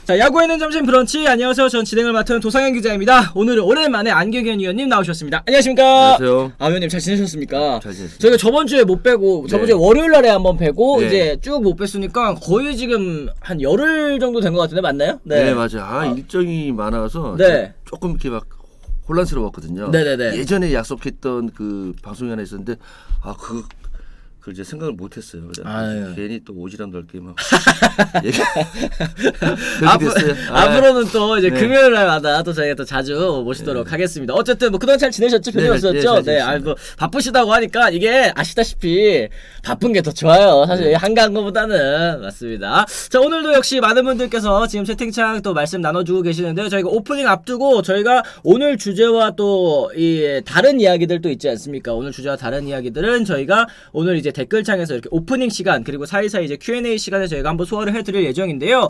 자, 야구에는 점심 브런치. 안녕하세요. 전 진행을 맡은 도상현 기자입니다. 오늘은 오랜만에 안경현 위원님 나오셨습니다. 안녕하십니까? 안녕하세요. 위원님 잘 지내셨습니까? 잘 지냈습니다. 저희가 저번 주에 못 빼고 저번 주에 월요일 날에 한번 빼고 네. 이제 쭉 못 뺐으니까 거의 지금 한 열흘 정도 된 것 같은데 맞나요? 네, 맞아요. 일정이 많아서 네. 조금 이렇게 막 혼란스러웠거든요. 네네네. 예전에 약속했던 그 방송이 하나 있었는데 그걸 이제 생각을 못했어요. 아유. 괜히 또 오지랖 넓게 막 그렇게 됐어요. 앞으로는 또 이제 네. 금요일 날마다 또 저희가 또 자주 모시도록 하겠습니다. 어쨌든 뭐 그동안 잘 지내셨죠? 별일 네, 없었죠? 네, 네, 뭐 바쁘시다고 하니까 이게 아시다시피 바쁜 게 더 좋아요. 사실 네. 한가한 것보다는 맞습니다. 자, 오늘도 역시 많은 분들께서 지금 채팅창 또 말씀 나눠주고 계시는데요. 저희가 오프닝 앞두고 저희가 오늘 주제와 또 이 다른 이야기들 또 있지 않습니까? 오늘 주제와 다른 이야기들은 저희가 오늘 이제 댓글창에서 이렇게 오프닝 시간 그리고 사이사이 이제 Q&A 시간에 저희가 한번 소화를 해드릴 예정인데요.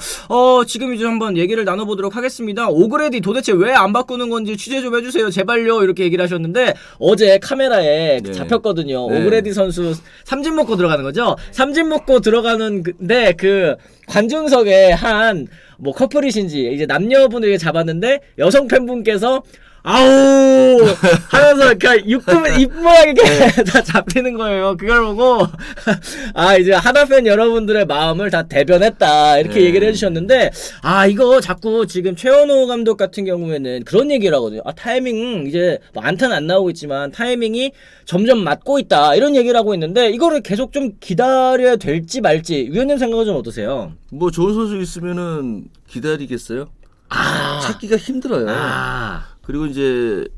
지금 이제 한번 얘기를 나눠보도록 하겠습니다. 오그레디 도대체 왜 안 바꾸는 건지 취재 좀 해주세요. 제발요. 이렇게 얘기를 하셨는데 어제 카메라에 네. 잡혔거든요. 네. 오그레디 선수 삼진 먹고 들어가는 거죠. 삼진 먹고 들어가는 근데 그 관중석에 한 뭐 커플이신지 이제 남녀분을 잡았는데 여성 팬분께서 아우 하면서 그냥 입모양이 이렇게 다 잡히는 거예요. 그걸 보고 아 이제 하나팬 여러분들의 마음을 다 대변했다 이렇게 얘기를 해주셨는데 이거 자꾸 지금 최원호 감독 같은 경우에는 그런 얘기를 하거든요. 타이밍 이제 뭐 안타는 안 나오고 있지만 타이밍이 점점 맞고 있다 이런 얘기를 하고 있는데 이거를 계속 좀 기다려야 될지 말지 위원님 생각은 좀 어떠세요? 뭐 좋은 선수 있으면은 기다리겠어요? 찾기가 힘들어요. 그리고 이제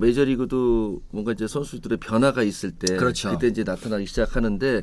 메이저리그도 뭔가 이제 선수들의 변화가 있을 때 그렇죠. 그때 이제 나타나기 시작하는데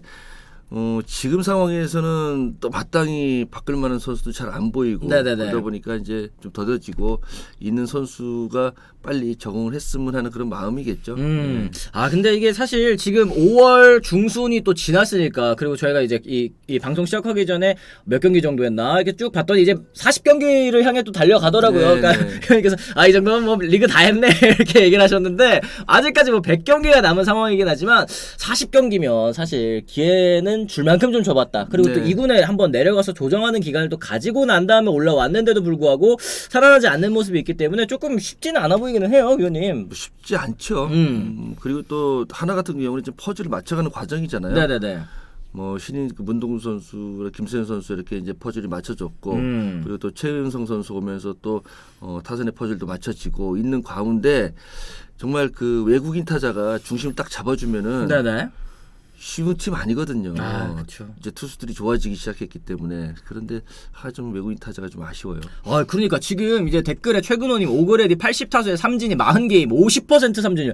지금 상황에서는 또 마땅히 바꿀 만한 선수도 잘 안 보이고 네네네. 그러다 보니까 이제 좀 더뎌지고 있는 선수가 빨리 적응을 했으면 하는 그런 마음이겠죠. 근데 이게 사실 지금 5월 중순이 또 지났으니까 그리고 저희가 이제 이 방송 시작하기 전에 몇 경기 정도 했나 이렇게 쭉 봤더니 이제 40경기를 향해 또 달려가더라고요. 네, 그러니까 네. 그래서 이 정도면 뭐 리그 다 했네 이렇게 얘기를 하셨는데 아직까지 뭐 100경기가 남은 상황이긴 하지만 40경기면 사실 기회는 줄 만큼 좀 줘봤다. 그리고 네. 또 2군에 한번 내려가서 조정하는 기간을 또 가지고 난 다음에 올라왔는데도 불구하고 살아나지 않는 모습이 있기 때문에 조금 쉽지는 않아 보이기는 해요, 위원님. 뭐 쉽지 않죠. 그리고 또 하나 같은 경우는 이제 퍼즐을 맞춰가는 과정이잖아요. 네네네. 뭐 신인 그 문동준 선수, 김세현 선수 이렇게 이제 퍼즐이 맞춰졌고 그리고 또 최은성 선수 오면서 또 타선의 퍼즐도 맞춰지고 있는 가운데 정말 그 외국인 타자가 중심을 딱 잡아주면은 네네. 쉬운 팀 아니거든요. 그렇죠. 이제 투수들이 좋아지기 시작했기 때문에 그런데 좀 외국인 타자가 좀 아쉬워요. 그러니까 지금 이제 댓글에 최근호님 오그레디 80타수에 삼진이 40개임 50% 삼진율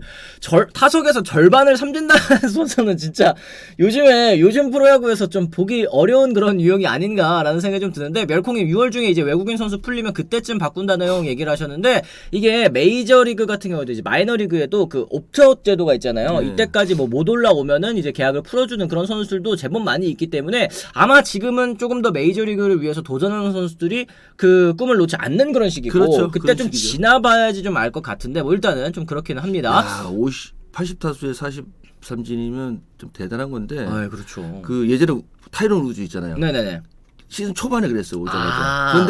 타석에서 절반을 삼진다는 선수는 진짜 요즘 프로야구에서 좀 보기 어려운 그런 유형이 아닌가라는 생각이 좀 드는데 멸콩님 6월 중에 이제 외국인 선수 풀리면 그때쯤 바꾼다는 얘기를 하셨는데 이게 메이저리그 같은 경우도 이제 마이너리그에도 그 옵트아웃 제도가 있잖아요. 네. 이때까지 뭐 못 올라오면은 이제 계약을 풀어주는 그런 선수들도 제법 많이 있기 때문에 아마 지금은 조금 더 메이저리그를 위해서 도전하는 선수들이 그 꿈을 놓지 않는 그런 시기고 그렇죠. 그때 그런 좀 시기죠. 지나봐야지 좀 알 것 같은데 뭐 일단은 좀 그렇기는 합니다. 80타수에 43진이면 좀 대단한 건데 그렇죠. 그 예전에 타이런 우즈 있잖아요. 네네네. 시즌 초반에 그랬어요 오자마자.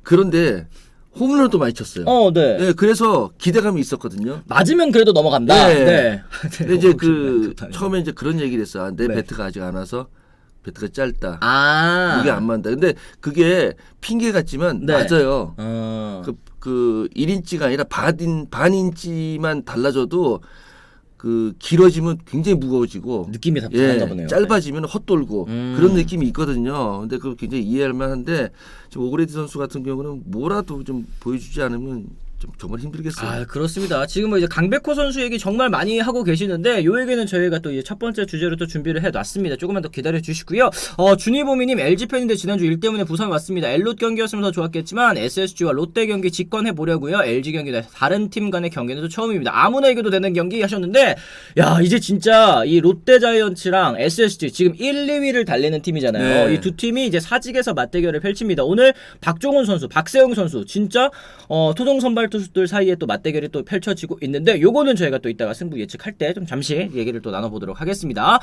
그런데 홈런을 또 많이 쳤어요. 네. 네, 그래서 기대감이 있었거든요. 맞으면 그래도 넘어간다. 네. 네. 근데 이제 처음에 이제 그런 얘기를 했어. 내 네. 배트가 아직 안 와서 배트가 짧다. 아. 이게 안 맞다. 근데 그게 핑계 같지만 네. 맞아요. 그 1인치가 아니라 반 인치만 달라져도 그 길어지면 굉장히 무거워지고 느낌이 다 다른가 보네요. 짧아지면 헛돌고 그런 느낌이 있거든요. 근데 그거 굉장히 이해할 만한데 지금 오그레디 선수 같은 경우는 뭐라도 좀 보여주지 않으면 좀 정말 힘들겠어요. 그렇습니다. 지금 뭐 이제 강백호 선수 얘기 정말 많이 하고 계시는데 요 얘기는 저희가 또 이제 첫 번째 주제로 또 준비를 해놨습니다. 조금만 더 기다려 주시고요. 준희보미님 LG 팬인데 지난주 일 때문에 부산 왔습니다. 엘롯 경기였으면 더 좋았겠지만 SSG와 롯데 경기 직관해 보려고요. LG 경기다 다른 팀 간의 경기는 또 처음입니다. 아무나 이겨도 되는 경기 하셨는데 야 이제 진짜 이 롯데 자이언츠랑 SSG 지금 1, 2위를 달리는 팀이잖아요. 네. 이 두 팀이 이제 사직에서 맞대결을 펼칩니다. 오늘 박종훈 선수, 박세웅 선수 진짜 토종 선발 투수들 사이에 또 맞대결이 또 펼쳐지고 있는데 요거는 저희가 또 이따가 승부 예측할 때 좀 잠시 얘기를 또 나눠보도록 하겠습니다.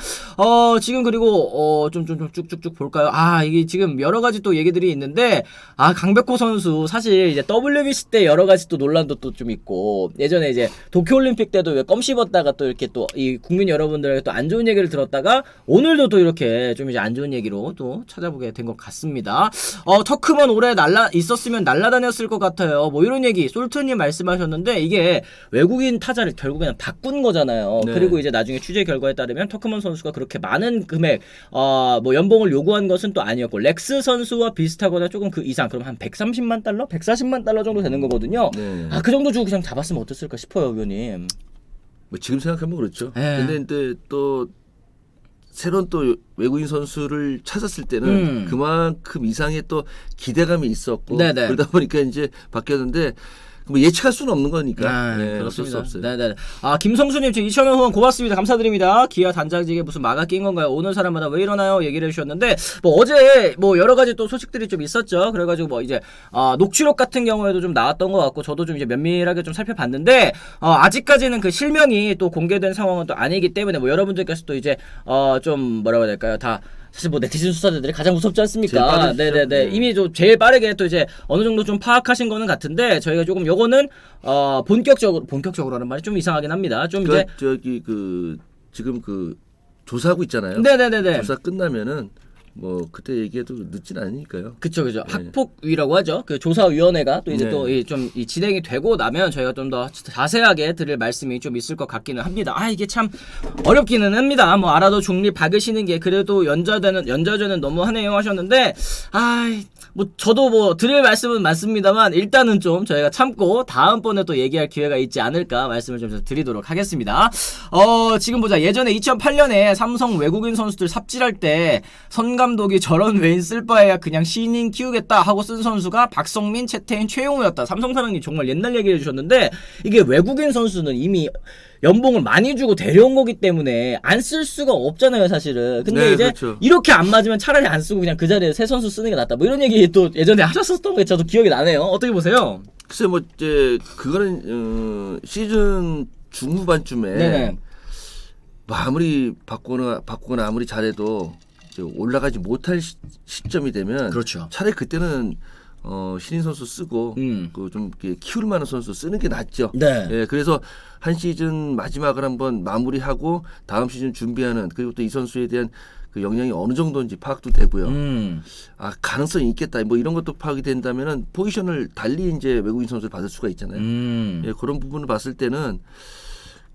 지금 그리고 좀 쭉쭉쭉 볼까요? 이게 지금 여러 가지 또 얘기들이 있는데 강백호 선수 사실 이제 WBC 때 여러 가지 또 논란도 또 좀 있고 예전에 이제 도쿄올림픽 때도 왜 껌 씹었다가 또 이렇게 또 이 국민 여러분들에게 또 안 좋은 얘기를 들었다가 오늘도 또 이렇게 좀 이제 안 좋은 얘기로 또 찾아보게 된 것 같습니다. 터크먼 올해 있었으면 날라다녔을 것 같아요. 뭐 이런 얘기 솔트님 말씀하셨는데 이게 외국인 타자를 결국에는 바꾼 거잖아요. 네. 그리고 이제 나중에 취재 결과에 따르면 터크먼 선수가 그렇게 많은 금액 뭐 연봉을 요구한 것은 또 아니었고 렉스 선수와 비슷하거나 조금 그 이상 그럼 한 130만 달러? 140만 달러 정도 되는 거거든요. 네. 그 정도 주고 그냥 잡았으면 어땠을까 싶어요, 의원님. 뭐 지금 생각하면 그렇죠. 네. 근데 또 새로운 또 외국인 선수를 찾았을 때는 그만큼 이상의 또 기대감이 있었고 네네. 그러다 보니까 이제 바뀌었는데 뭐 예측할 수는 없는 거니까 어쩔 수 그렇습니다. 없어요. 네네. 김성수님 지금 2,000원 후원 고맙습니다. 감사드립니다. 기아 단장직에 무슨 마가 낀 건가요? 오는 사람마다 왜 이러나요? 얘기를 해주셨는데 뭐 어제 뭐 여러 가지 또 소식들이 좀 있었죠. 그래가지고 뭐 이제 녹취록 같은 경우에도 좀 나왔던 것 같고 저도 좀 이제 면밀하게 좀 살펴봤는데 아직까지는 그 실명이 또 공개된 상황은 또 아니기 때문에 뭐 여러분들께서 또 이제 좀 뭐라고 해야 될까요? 다 사실 뭐 네티즌 수사들이 가장 무섭지 않습니까? 네네네. 이미 좀 제일 빠르게 또 이제 어느 정도 좀 파악하신 거는 같은데 저희가 조금 요거는 본격적으로라는 말이 좀 이상하긴 합니다. 좀 이제 저기 지금 조사하고 있잖아요. 네네네네. 조사 끝나면은 뭐 그때 얘기해도 늦진 않으니까요. 그쵸. 학폭위라고 하죠. 그 조사위원회가 또 이제 네. 또 좀 진행이 되고 나면 저희가 좀 더 자세하게 드릴 말씀이 좀 있을 것 같기는 합니다. 이게 참 어렵기는 합니다. 뭐 알아도 중립 박으시는 게 그래도 연좌제는 너무하네요 하셨는데 뭐 저도 뭐 드릴 말씀은 많습니다만 일단은 좀 저희가 참고 다음번에 또 얘기할 기회가 있지 않을까 말씀을 좀 드리도록 하겠습니다. 지금 보자. 예전에 2008년에 삼성 외국인 선수들 삽질할 때 선 감독이 저런 외인 쓸 바에야 그냥 신인 키우겠다 하고 쓴 선수가 박성민, 최태인, 최용우였다. 삼성사랑님 정말 옛날 얘기를 해주셨는데 이게 외국인 선수는 이미 연봉을 많이 주고 데려온 거기 때문에 안 쓸 수가 없잖아요, 사실은. 근데 네, 이제 그렇죠. 이렇게 안 맞으면 차라리 안 쓰고 그냥 그 자리에 새 선수 쓰는 게 낫다. 뭐 이런 얘기 또 예전에 하셨었던 게 저도 기억이 나네요. 어떻게 보세요? 글쎄 뭐 이제 그거는 시즌 중후반쯤에 네네. 뭐 아무리 바꾸거나 아무리 잘해도 이제 올라가지 못할 시점이 되면 그렇죠. 차라리 그때는 신인 선수 쓰고 그 좀 키울 만한 선수 쓰는 게 낫죠. 네. 예, 그래서 한 시즌 마지막을 한번 마무리하고 다음 시즌 준비하는 그리고 또 이 선수에 대한 그 영향이 어느 정도인지 파악도 되고요. 가능성이 있겠다. 뭐 이런 것도 파악이 된다면은 포지션을 달리 이제 외국인 선수를 받을 수가 있잖아요. 예, 그런 부분을 봤을 때는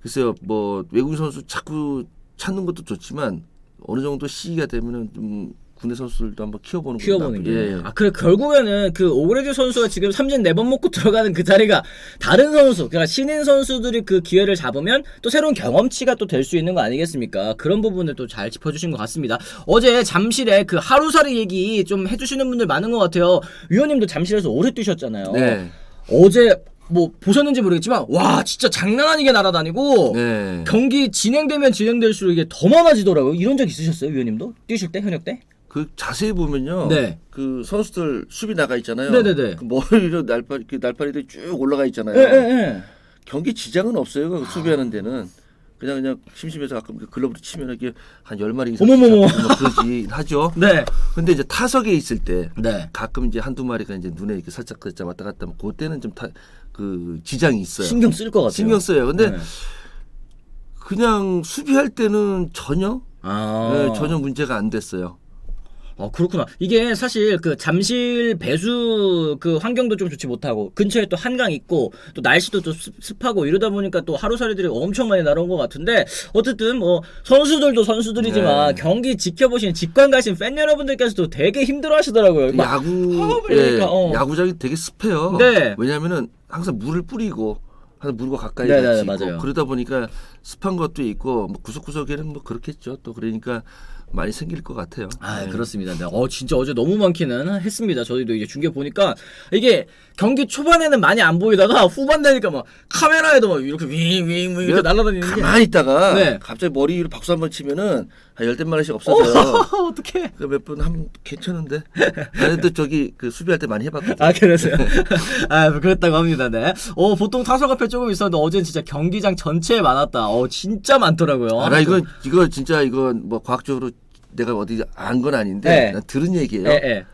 글쎄요, 뭐 외국인 선수 자꾸 찾는 것도 좋지만 어느 정도 시기가 되면은 좀 국내 선수들도 한번 키워보는 게. 예. 그래 결국에는 그 오그레디 선수가 지금 삼진 4번 먹고 들어가는 그 자리가 다른 선수, 그러니까 신인 선수들이 그 기회를 잡으면 또 새로운 경험치가 또 될 수 있는 거 아니겠습니까? 그런 부분을 또 잘 짚어주신 것 같습니다. 어제 잠실에 그 하루살이 얘기 좀 해주시는 분들 많은 것 같아요. 위원님도 잠실에서 오래 뛰셨잖아요. 네. 어제 뭐 보셨는지 모르겠지만 와 진짜 장난 아니게 날아다니고 네. 경기 진행되면 진행될수록 이게 더 많아지더라고요. 이런 적 있으셨어요, 위원님도? 뛰실 때, 현역 때? 그 자세히 보면요. 네. 그 선수들 수비 나가 있잖아요. 네네네. 그 머리로 날파리들이 쭉 올라가 있잖아요. 예. 경기 지장은 없어요. 그 수비하는 데는 그냥 심심해서 가끔 글러브로 치면 이렇게 한 10마리 이상 어머머머. 그러지 하죠. 네. 근데 이제 타석에 있을 때 네. 가끔 이제 한두 마리가 이제 눈에 이렇게 살짝 왔다 갔다 하면 그때는 좀 그 지장이 있어요. 신경 쓸 것 같아요. 신경 써요. 근데 네. 그냥 수비할 때는 전혀 아. 전혀 문제가 안 됐어요. 그렇구나. 이게 사실 그 잠실 배수 그 환경도 좀 좋지 못하고 근처에 또 한강 있고 또 날씨도 좀 습하고 이러다 보니까 또 하루살이들이 엄청 많이 날아온 것 같은데 어쨌든 뭐 선수들도 선수들이지만 네. 경기 지켜보시는 직관 가신 팬 여러분들께서도 되게 힘들어하시더라고요. 막 야구장이 되게 습해요. 네. 왜냐하면은 항상 물을 뿌리고 항상 물과 가까이 네네, 같이 있고 맞아요. 그러다 보니까 습한 것도 있고 뭐 구석구석에는 뭐 그렇겠죠. 또 그러니까 많이 생길 것 같아요. 네. 그렇습니다. 네. 진짜 어제 너무 많기는 했습니다. 저희도 이제 중계 보니까 이게 경기 초반에는 많이 안 보이다가 후반 되니까 막 카메라에도 막 이렇게 윙윙 이렇게 날아다니는 게 가만히 있다가 네. 갑자기 머리 위로 박수 한번 치면은 한 10대만원씩 없어져요. 어떡해. 그 몇 번 하면 괜찮은데. 나는 또 저기 그 수비할 때 많이 해봤거든. 아, 그러세요? 아, 그랬다고 합니다, 네. 보통 타석 앞에 조금 있었는데, 어제는 진짜 경기장 전체에 많았다. 진짜 많더라고요. 아, 나 이거 진짜 이거 뭐 과학적으로 내가 어디 안 건 아닌데, 네. 난 들은 얘기예요. 예, 예.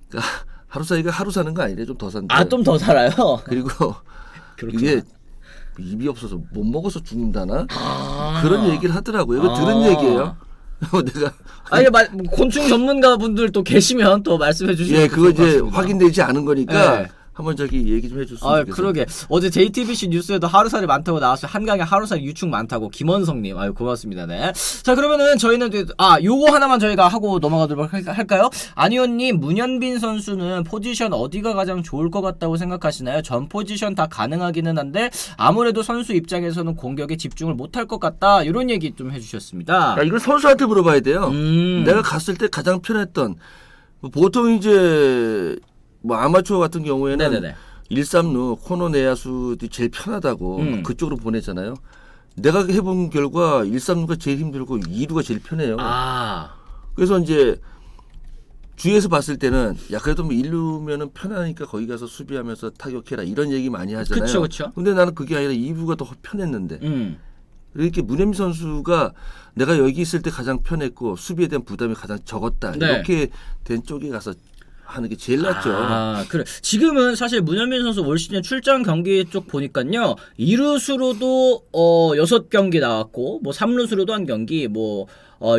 그러니까 하루 사이가 하루 사는 거 아니래, 좀 더 산대. 아, 좀 더 살아요? 그리고 그렇구나. 이게 입이 없어서 못 먹어서 죽는다나? 아. 그런 얘기를 하더라고요. 이거 들은 얘기예요. 내가 아니, 곤충 전문가 분들 또 계시면 또 말씀해 주시면. 예, 그거 좋을 것 이제 같습니다. 확인되지 않은 거니까 네. 한번 저기 얘기 좀 해줬으면 아, 좋겠어요. 그러게. 어제 JTBC 뉴스에도 하루살이 많다고 나왔어요. 한강에 하루살이 유축 많다고. 김원성님. 아유, 고맙습니다. 네. 자, 그러면은 저희는, 요거 하나만 저희가 하고 넘어가도록 할까요? 안희원님, 문현빈 선수는 포지션 어디가 가장 좋을 것 같다고 생각하시나요? 전 포지션 다 가능하기는 한데, 아무래도 선수 입장에서는 공격에 집중을 못할 것 같다. 이런 얘기 좀 해주셨습니다. 이걸 선수한테 물어봐야 돼요. 내가 갔을 때 가장 편했던, 보통 이제, 뭐 아마추어 같은 경우에는 네네네. 1-3루 코너 내야수들이 제일 편하다고 그쪽으로 보내잖아요. 내가 해본 결과 1-3루가 제일 힘들고 2루가 제일 편해요. 아. 그래서 이제 주위에서 봤을 때는 야 그래도 뭐 1루면은 편하니까 거기 가서 수비하면서 타격해라 이런 얘기 많이 하잖아요. 그쵸, 그쵸. 근데 나는 그게 아니라 2루가 더 편했는데 이렇게 문현민 선수가 내가 여기 있을 때 가장 편했고 수비에 대한 부담이 가장 적었다. 네. 이렇게 된 쪽에 가서 하는 게 제일 낫죠. 아, 그래. 지금은 사실 문현민 선수 올 시즌 출장 경기 쪽 보니까요. 2루수로도 6경기 나왔고 뭐 3루수로도 한 경기, 뭐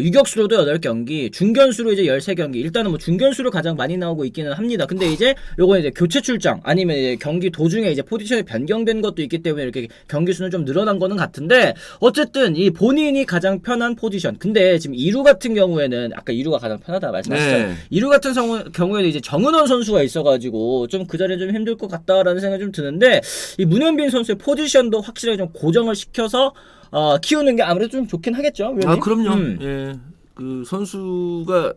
유격수로도 8경기, 중견수로 이제 13경기. 일단은 뭐 중견수로 가장 많이 나오고 있기는 합니다. 근데 이제 요거 이제 교체 출장 아니면 이제 경기 도중에 이제 포지션이 변경된 것도 있기 때문에 이렇게 경기 수는 좀 늘어난 거는 같은데 어쨌든 이 본인이 가장 편한 포지션. 근데 지금 2루 같은 경우에는 아까 2루가 가장 편하다 말씀하셨죠. 네. 2루 같은 경우에는 이제 정은원 선수가 있어가지고 좀 그 자리에 좀 힘들 것 같다라는 생각이 좀 드는데 이 문현빈 선수의 포지션도 확실하게 좀 고정을 시켜서 키우는 게 아무래도 좀 좋긴 하겠죠. 위원님? 아 그럼요. 예, 그 선수가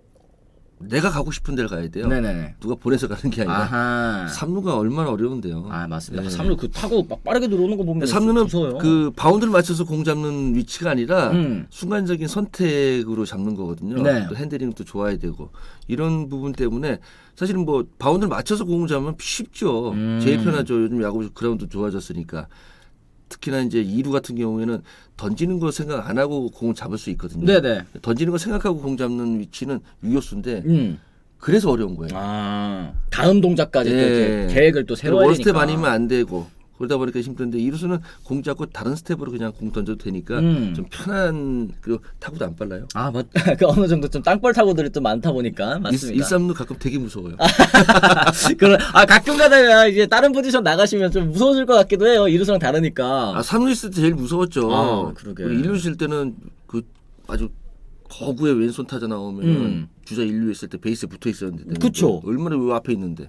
내가 가고 싶은 데를 가야 돼요. 네네네. 누가 보내서 가는 게 아니라. 아하. 3루가 얼마나 어려운데요. 아 맞습니다. 네. 3루 그 타고 막 빠르게 들어오는 거 보면 3루는 무서워요. 그 바운드를 맞춰서 공 잡는 위치가 아니라 음. 순간적인 선택으로 잡는 거거든요. 네. 또 핸들링도 좋아야 되고 이런 부분 때문에 사실은 뭐 바운드를 맞춰서 공을 잡으면 쉽죠. 제일 편하죠. 요즘 야구 그라운드 좋아졌으니까. 특히나 이제 2루 같은 경우에는 던지는 거 생각 안 하고 공을 잡을 수 있거든요. 네네. 던지는 거 생각하고 공 잡는 위치는 유격수인데 음. 그래서 어려운 거예요. 아 다음 동작까지 또 예. 이렇게 계획을 또 세워야 원스텝 되니까. 아니면 안 되고 그러다 보니까 힘든데 이루수는 공 잡고 다른 스텝으로 그냥 공 던져도 되니까 좀 편한 그 타구도 안 빨라요. 아 맞. 그 어느 정도 좀 땅볼 타구들이 좀 많다 보니까 맞습니다. 1-3루 가끔 되게 무서워요. 그런 가끔 가다가 이제 다른 포지션 나가시면 좀 무서워질 것 같기도 해요. 이루수랑 다르니까. 3루 있을 때 제일 무서웠죠. 아, 그러게. 1루 칠 때는 그 아주 거구의 왼손 타자 나오면 주자 1루 있을 때 베이스에 붙어 있었는데 그쵸. 얼마나 요 앞에 있는데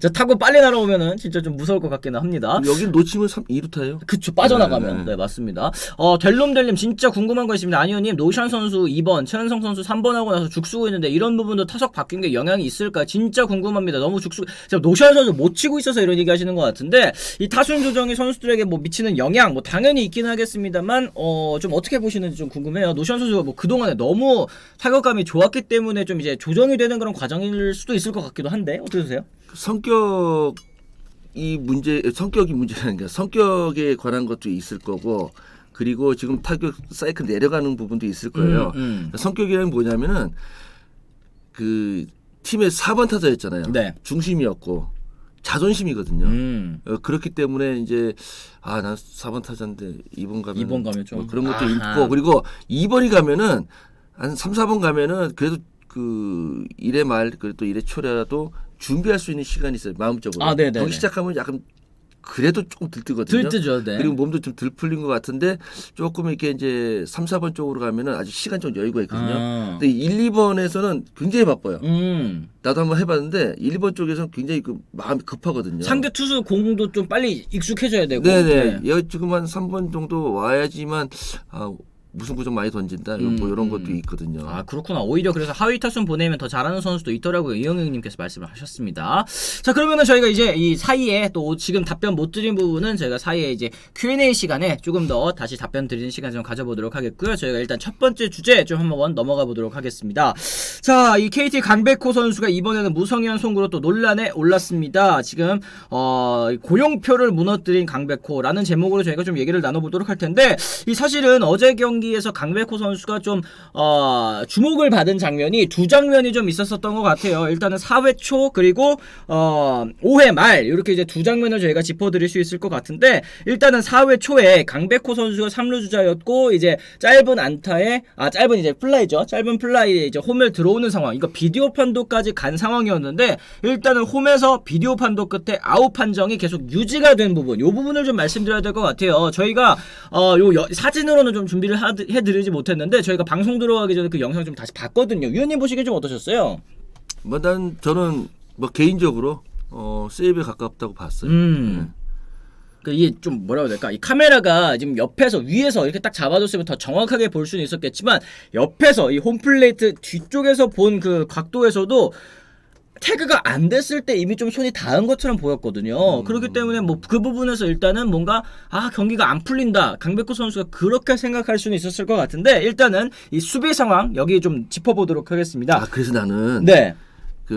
저 타고 빨리 날아오면은 진짜 좀 무서울 것 같기는 합니다. 여기 놓치면 2루 타요. 그쵸, 빠져나가면. 네, 맞습니다. 델롬델님 진짜 궁금한 거 있습니다. 아니요님, 노션 선수 2번, 최은성 선수 3번 하고 나서 죽쓰고 있는데 이런 부분도 타석 바뀐 게 영향이 있을까? 진짜 궁금합니다. 너무 제가 노션 선수 못 치고 있어서 이런 얘기 하시는 것 같은데 이 타순 조정이 선수들에게 뭐 미치는 영향, 뭐 당연히 있긴 하겠습니다만, 좀 어떻게 보시는지 좀 궁금해요. 노션 선수가 뭐 그동안에 너무 타격감이 좋았기 때문에 좀 이제 조정이 되는 그런 과정일 수도 있을 것 같기도 한데, 어떻게 보세요? 성격이 문제라는 게 성격에 관한 것도 있을 거고 그리고 지금 타격 사이클 내려가는 부분도 있을 거예요. 성격이란 뭐냐면은 그 팀의 4번 타자였잖아요. 네. 중심이었고 자존심이거든요. 그렇기 때문에 이제 난 4번 타자인데 2번 가면 좀 그런 것도 아하. 있고 그리고 2번이 가면은 한 3, 4번 가면은 그래도 그 1회 말 그리고 또 1회 초라도 준비할 수 있는 시간이 있어요. 마음적으로. 아, 네네. 거기 시작하면 약간 그래도 조금 들뜨거든요. 들뜨죠, 네. 그리고 몸도 좀 덜 풀린 것 같은데 조금 이렇게 이제 3, 4번 쪽으로 가면은 아직 시간적 여유가 있거든요. 근데 1, 2번에서는 굉장히 바빠요. 나도 한번 해봤는데 1, 2번 쪽에서는 굉장히 그 마음이 급하거든요. 상대 투수 공도 좀 빨리 익숙해져야 되고. 네네. 지금 한 3번 정도 와야지만 무슨 구종 많이 던진다. 뭐 이런 것도 있거든요. 아 그렇구나. 오히려 그래서 하위 타순 보내면 더 잘하는 선수도 있더라고요. 이영웅님께서 말씀을 하셨습니다. 자 그러면은 저희가 이제 이 사이에 또 지금 답변 못 드린 부분은 저희가 사이에 이제 Q&A 시간에 조금 더 다시 답변 드리는 시간 좀 가져보도록 하겠고요. 저희가 일단 첫 번째 주제 좀 한번 넘어가 보도록 하겠습니다. 자 이 KT 강백호 선수가 이번에는 무성의한 송구로 또 논란에 올랐습니다. 지금 고용표를 무너뜨린 강백호라는 제목으로 저희가 좀 얘기를 나눠보도록 할 텐데 이 사실은 어제 경기에서 강백호 선수가 좀 주목을 받은 장면이 두 장면이 좀 있었던 것 같아요. 일단은 4회 초 그리고 5회 말 이렇게 이제 두 장면을 저희가 짚어드릴 수 있을 것 같은데 일단은 4회 초에 강백호 선수가 3루 주자였고 이제 짧은 안타에 짧은 이제 플라이죠. 짧은 플라이에 이제 홈을 들어오는 상황. 이거 비디오 판도까지 간 상황이었는데 일단은 홈에서 비디오 판도 끝에 아웃 판정이 계속 유지가 된 부분. 이 부분을 좀 말씀드려야 될 것 같아요. 저희가 사진으로는 좀 준비를 해드리지 못했는데 저희가 방송 들어가기 전에 그 영상 좀 다시 봤거든요. 위원님 보시기에 좀 어떠셨어요? 저는 개인적으로 세이브에 가깝다고 봤어요. 이게 좀 뭐라고 해야 될까? 이 카메라가 지금 옆에서 위에서 이렇게 딱 잡아줬으면 더 정확하게 볼 수는 있었겠지만 옆에서 이 홈플레이트 뒤쪽에서 본 그 각도에서도 태그가 안 됐을 때 이미 좀 손이 닿은 것처럼 보였거든요. 그렇기 때문에 뭐 그 부분에서 일단은 뭔가 경기가 안 풀린다. 강백호 선수가 그렇게 생각할 수는 있었을 것 같은데 일단은 이 수비 상황 여기 좀 짚어보도록 하겠습니다. 그래서 나는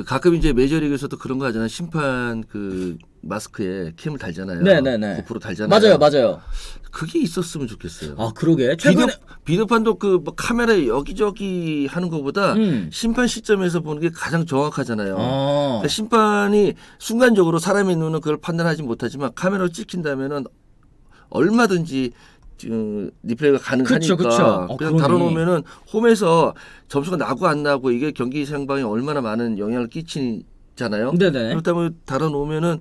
가끔 이제 메이저리그에서도 그런 거 하잖아요. 심판 마스크에 캠을 달잖아요. 네네네. 고프로 달잖아요. 맞아요. 그게 있었으면 좋겠어요. 그러게. 최근에 비디오판도 카메라 여기저기 하는 것보다 심판 시점에서 보는 게 가장 정확하잖아요. 그러니까 심판이 순간적으로 사람의 눈은 그걸 판단하지 못하지만 카메라로 찍힌다면은 얼마든지 리플레이가 가능하니까. 그쵸. 그냥 다뤄놓으면은 홈에서 점수가 나고 안 나고 이게 경기 상방에 얼마나 많은 영향을 끼치잖아요. 네네. 그렇다면 다뤄놓으면은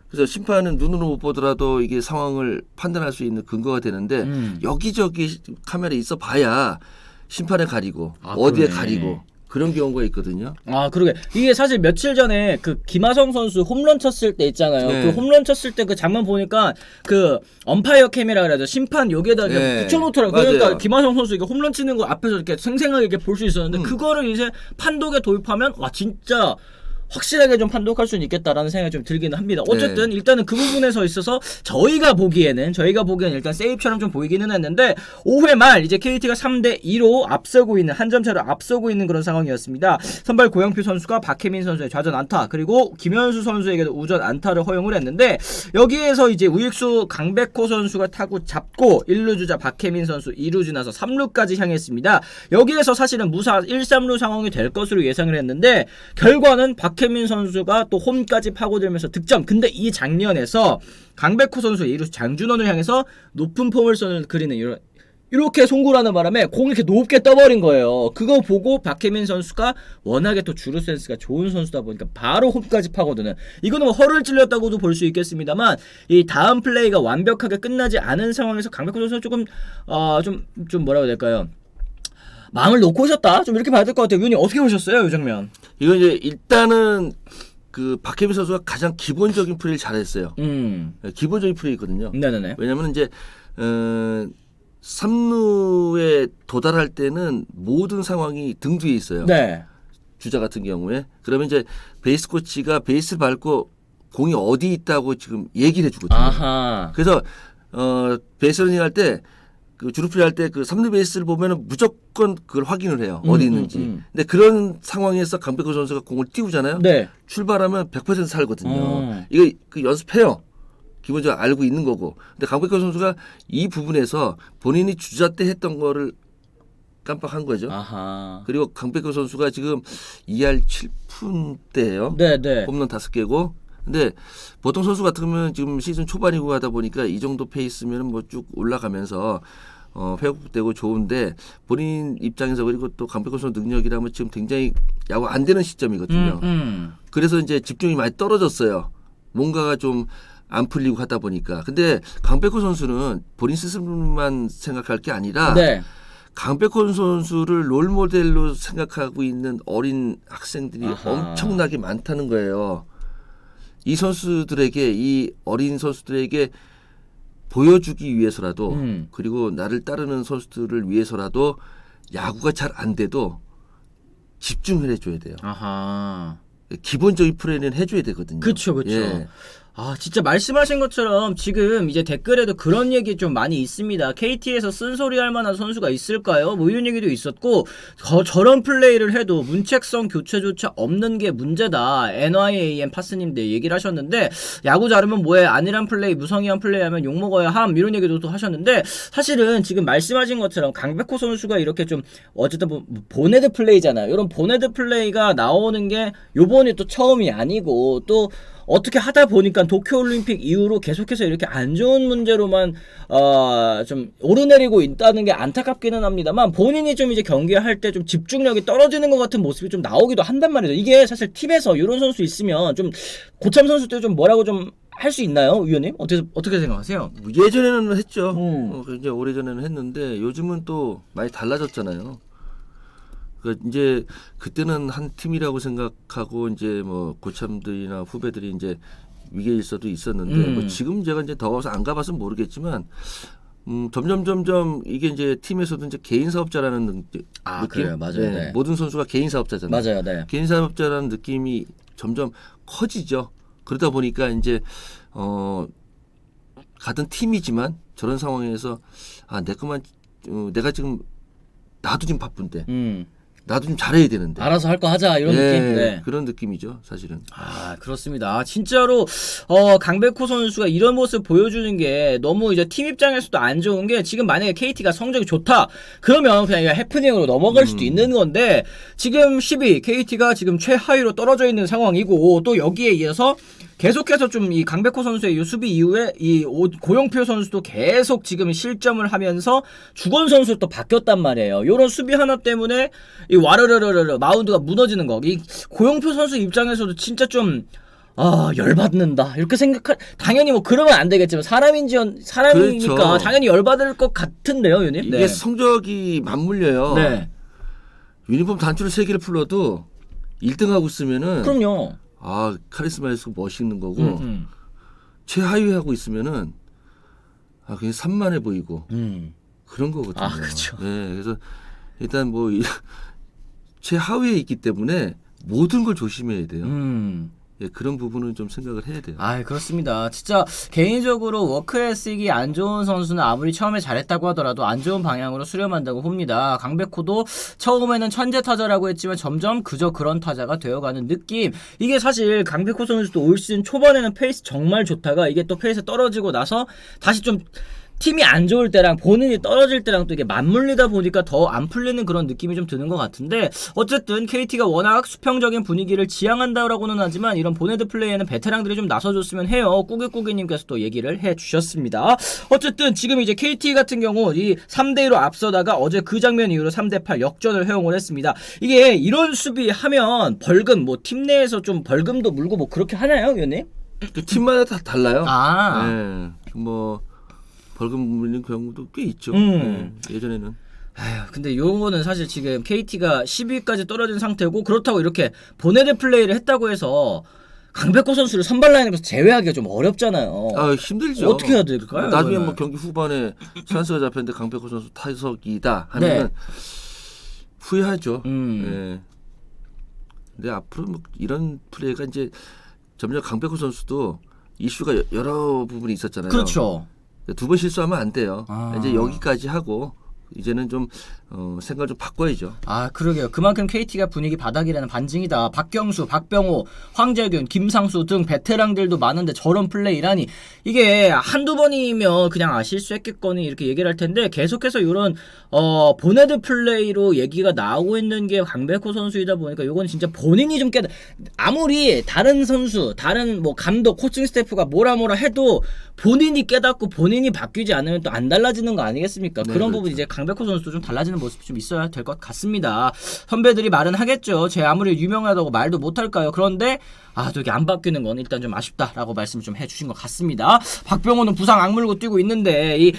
그래서 심판은 눈으로 못 보더라도 이게 상황을 판단할 수 있는 근거가 되는데 여기저기 카메라 있어 봐야 심판에 가리고 어디에 가리고 그런 경우가 있거든요. 그러게. 이게 사실 며칠 전에 그 김하성 선수 홈런 쳤을 때 있잖아요. 그 홈런 쳤을 때 그 장면 보니까 그 엄파이어 카메라 그래서 심판 여기에다 붙여놓더라고요. 그러니까 김하성 선수 이게 홈런 치는 거 앞에서 이렇게 생생하게 이렇게 볼 수 있었는데 그거를 이제 판독에 도입하면 진짜 확실하게 좀 판독할 수는 있겠다라는 생각이 좀 들기는 합니다. 어쨌든 일단은 그 부분에서 있어서 저희가 보기에는 일단 세이프처럼 좀 보이기는 했는데 5회 말 이제 KT가 3대2로 앞서고 있는 한 점 차로 앞서고 있는 그런 상황이었습니다. 선발 고영표 선수가 박혜민 선수의 좌전 안타 그리고 김현수 선수에게도 우전 안타를 허용을 했는데 여기에서 이제 우익수 강백호 선수가 타구 잡고 1루 주자 박혜민 선수 2루 지나서 3루까지 향했습니다. 여기에서 사실은 무사 1-3루 상황이 될 것으로 예상을 했는데 결과는 박혜민 선수가 또 홈까지 파고들면서 득점. 근데 이 장면에서 강백호 선수의 이루수 장준원을 향해서 높은 포물선을 그리는 이렇게 송구를 하는 바람에 공이 이렇게 높게 떠버린 거예요. 그거 보고 박혜민 선수가 워낙에 또 주루 센스가 좋은 선수다 보니까 바로 홈까지 파고드는. 이거는 뭐 허를 찔렸다고도 볼 수 있겠습니다만 이 다음 플레이가 완벽하게 끝나지 않은 상황에서 강백호 선수가 조금 좀 뭐라고 해야 될까요? 마음을 놓고 오셨다? 좀 이렇게 봐야 될 것 같아요. 위원님 어떻게 보셨어요? 이 장면. 이건 이제 일단은 박혜민 선수가 가장 기본적인 플레이를 잘했어요. 기본적인 플레이거든요. 네네네. 왜냐면 이제 3루에 도달할 때는 모든 상황이 등 뒤에 있어요. 네. 주자 같은 경우에. 그러면 이제 베이스 코치가 베이스를 밟고 공이 어디 있다고 지금 얘기를 해주거든요. 그래서 베이스 러닝 할 때 주루플레이 할 때 3루 베이스를 보면은 무조건 그걸 확인을 해요. 어디 있는지. 근데 그런 상황에서 강백호 선수가 공을 띄우잖아요. 네. 출발하면 100% 살거든요. 이거 연습해요. 기본적으로 알고 있는 거고. 근데 강백호 선수가 이 부분에서 본인이 주자 때 했던 거를 깜빡한 거죠. 그리고 강백호 선수가 지금 2할 7푼대예요. 네. 홈런 5개고. 근데 보통 선수 같으면 지금 시즌 초반이고 하다 보니까 이 정도 페이스면 뭐 쭉 올라가면서 회복되고 좋은데 본인 입장에서 그리고 또 강백호 선수 능력이라면 지금 굉장히 야구 안 되는 시점이거든요. 그래서 이제 집중이 많이 떨어졌어요. 뭔가가 좀 안 풀리고 하다 보니까. 근데 강백호 선수는 본인 스스로만 생각할 게 아니라 강백호 선수를 롤모델로 생각하고 있는 어린 학생들이 엄청나게 많다는 거예요. 이 선수들에게 이 어린 선수들에게 보여주기 위해서라도 그리고 나를 따르는 선수들을 위해서라도 야구가 잘 안 돼도 집중을 해줘야 돼요. 아하. 기본적인 플레이는 해줘야 되거든요. 그렇죠. 예. 아, 진짜 말씀하신 것처럼 지금 이제 댓글에도 그런 얘기 좀 많이 있습니다. KT에서 쓴소리 할 만한 선수가 있을까요? 뭐 이런 얘기도 있었고, 저런 플레이를 해도 문책성 교체조차 없는 게 문제다. NYAM 파스님들 얘기를 하셨는데, 야구 잘하면 뭐해? 안일한 플레이, 무성의한 플레이 하면 욕먹어야 함. 이런 얘기도 또 하셨는데, 사실은 지금 말씀하신 것처럼 강백호 선수가 이렇게 좀, 어쨌든 보네드 플레이잖아요. 이런 보네드 플레이가 나오는 게 요번이 또 처음이 아니고, 또 어떻게 하다 보니까 도쿄올림픽 이후로 계속해서 이렇게 안 좋은 문제로만 좀 오르내리고 있다는 게 안타깝기는 합니다만, 본인이 좀 이제 경기할 때 좀 집중력이 떨어지는 것 같은 모습이 좀 나오기도 한단 말이죠. 이게 사실 팀에서 이런 선수 있으면 좀 고참 선수 때 좀 뭐라고 좀 할 수 있나요, 위원님? 어떻게 생각하세요? 예전에는 했죠. 굉장히 오래전에는 했는데 요즘은 또 많이 달라졌잖아요. 그러니까 이제 그때는 한 팀이라고 생각하고 이제 뭐 고참들이나 후배들이 이제 위계 질서도 있었는데 뭐 지금 제가 이제 더워서 안 가봐서 모르겠지만 점점 이게 이제 팀에서도 이제 개인 사업자라는 느낌. 그래요, 맞아요. 네. 네. 모든 선수가 개인 사업자잖아요. 맞아요, 네. 개인 사업자라는 느낌이 점점 커지죠. 그러다 보니까 이제 같은 팀이지만 저런 상황에서 내가 지금 나도 지금 바쁜데. 나도 좀 잘해야 되는데. 알아서 할 거 하자 이런 느낌. 네. 그런 느낌이죠, 사실은. 그렇습니다. 진짜로 강백호 선수가 이런 모습 보여주는 게 너무 이제 팀 입장에서도 안 좋은 게, 지금 만약에 KT가 성적이 좋다 그러면 그냥 이거 해프닝으로 넘어갈 수도 있는 건데, 지금 10위 KT가 지금 최하위로 떨어져 있는 상황이고, 또 여기에 이어서 계속해서 좀 이 강백호 선수의 이 수비 이후에 이 고영표 선수도 계속 지금 실점을 하면서 주건 선수 또 바뀌었단 말이에요. 요런 수비 하나 때문에 이 와르르르르 마운드가 무너지는 거. 이 고영표 선수 입장에서도 진짜 좀 열받는다 이렇게 당연히 뭐 그러면 안 되겠지만 사람이니까 그렇죠. 당연히 열받을 것 같은데요, 유님. 이게 네. 성적이 맞물려요. 네. 유니폼 단추를 3개를 풀러도 1등하고 있으면은 그럼요. 카리스마 있고 멋있는 거고 최하위 하고 있으면은 그냥 산만해 보이고 그런 거거든요. 그렇죠. 네, 그래서 일단 뭐 최하위에 있기 때문에 모든 걸 조심해야 돼요. 그런 부분은 좀 생각을 해야 돼요. 그렇습니다. 진짜 개인적으로 워크에식이 안 좋은 선수는 아무리 처음에 잘했다고 하더라도 안 좋은 방향으로 수렴한다고 봅니다. 강백호도 처음에는 천재 타자라고 했지만 점점 그저 그런 타자가 되어가는 느낌. 이게 사실 강백호 선수도 올 시즌 초반에는 페이스 정말 좋다가 이게 또 페이스 떨어지고 나서 다시 좀 팀이 안 좋을 때랑 본인이 떨어질 때랑 또 이게 맞물리다 보니까 더 안 풀리는 그런 느낌이 좀 드는 것 같은데, 어쨌든 KT가 워낙 수평적인 분위기를 지향한다라고는 하지만 이런 보네드 플레이에는 베테랑들이 좀 나서줬으면 해요. 꾸기꾸기님께서 또 얘기를 해주셨습니다. 어쨌든 지금 이제 KT 같은 경우 이 3대2로 앞서다가 어제 그 장면 이후로 3대8 역전을 허용을 했습니다. 이게 이런 수비하면 벌금, 뭐 팀 내에서 좀 벌금도 물고 뭐 그렇게 하나요, 위원님? 그 팀마다 다 달라요. 아. 네, 뭐 벌금 물리는 경우도 꽤 있죠. 예전에는. 근데 요거는 사실 지금 KT가 10위까지 떨어진 상태고, 그렇다고 이렇게 보네드 플레이를 했다고 해서 강백호 선수를 선발 라인에서 제외하기가 좀 어렵잖아요. 힘들죠. 어떻게 해야 될까요? 나중에 이거는? 뭐 경기 후반에 찬스가 잡혔는데 강백호 선수 타석이다 하면 후회하죠. 네. 근데 앞으로 뭐 이런 플레이가 이제 점점 강백호 선수도 이슈가 여러 부분이 있었잖아요. 그렇죠. 2번 실수하면 안 돼요. 이제 여기까지 하고 이제는 좀 생각을 좀 바꿔야죠. 그러게요. 그만큼 KT가 분위기 바닥이라는 반증이다. 박경수, 박병호, 황재균, 김상수 등 베테랑들도 많은데 저런 플레이라니, 이게 한두 번이면 그냥 실수했겠거니 이렇게 얘기를 할 텐데, 계속해서 이런 보네드 플레이로 얘기가 나오고 있는 게 강백호 선수이다 보니까 이건 진짜 본인이 좀 아무리 다른 선수, 다른 뭐 감독, 코칭 스태프가 뭐라 해도 본인이 깨닫고 본인이 바뀌지 않으면 또 안 달라지는 거 아니겠습니까? 네, 그런 그렇죠. 부분 이제 강백호 선수도 좀 달라지는 모습이 좀 있어야 될 것 같습니다. 선배들이 말은 하겠죠. 제 아무리 유명하다고 말도 못할까요? 그런데 또 이게 안 바뀌는 건 일단 좀 아쉽다라고 말씀 좀 해주신 것 같습니다. 박병호는 부상 악물고 뛰고 있는데, 이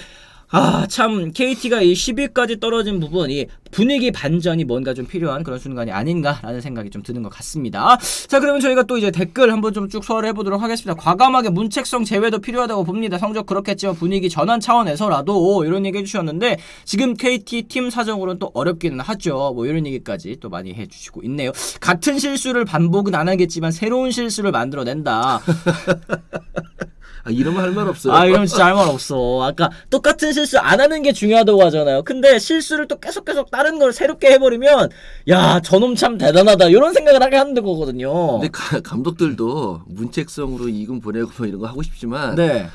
참 KT가 이 10위까지 떨어진 부분, 이 분위기 반전이 뭔가 좀 필요한 그런 순간이 아닌가라는 생각이 좀 드는 것 같습니다. 자, 그러면 저희가 또 이제 댓글 한번 좀 쭉 소화를 해보도록 하겠습니다. 과감하게 문책성 제외도 필요하다고 봅니다. 성적 그렇겠지만 분위기 전환 차원에서라도 이런 얘기 해주셨는데, 지금 KT 팀 사정으로는 또 어렵기는 하죠. 뭐 이런 얘기까지 또 많이 해주시고 있네요. 같은 실수를 반복은 안 하겠지만 새로운 실수를 만들어낸다. 이러면 할 말 없어요. 이러면 진짜 할 말 없어. 아까 똑같은 실수 안 하는 게 중요하다고 하잖아요. 근데 실수를 또 계속 다른 걸 새롭게 해버리면, 야, 저놈 참 대단하다, 이런 생각을 하게 하는 거거든요. 근데 감독들도 문책성으로 2군 보내고 뭐 이런 거 하고 싶지만, 네.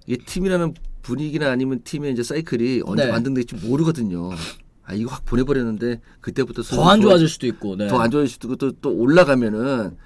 이게 팀이라는 분위기나 아니면 팀의 이제 사이클이 언제 네. 완등될지 모르거든요. 이거 확 보내버렸는데 그때부터 더 안 좋아질 수도 있고, 네. 더 안 좋아질 수도 있고 또 올라가면은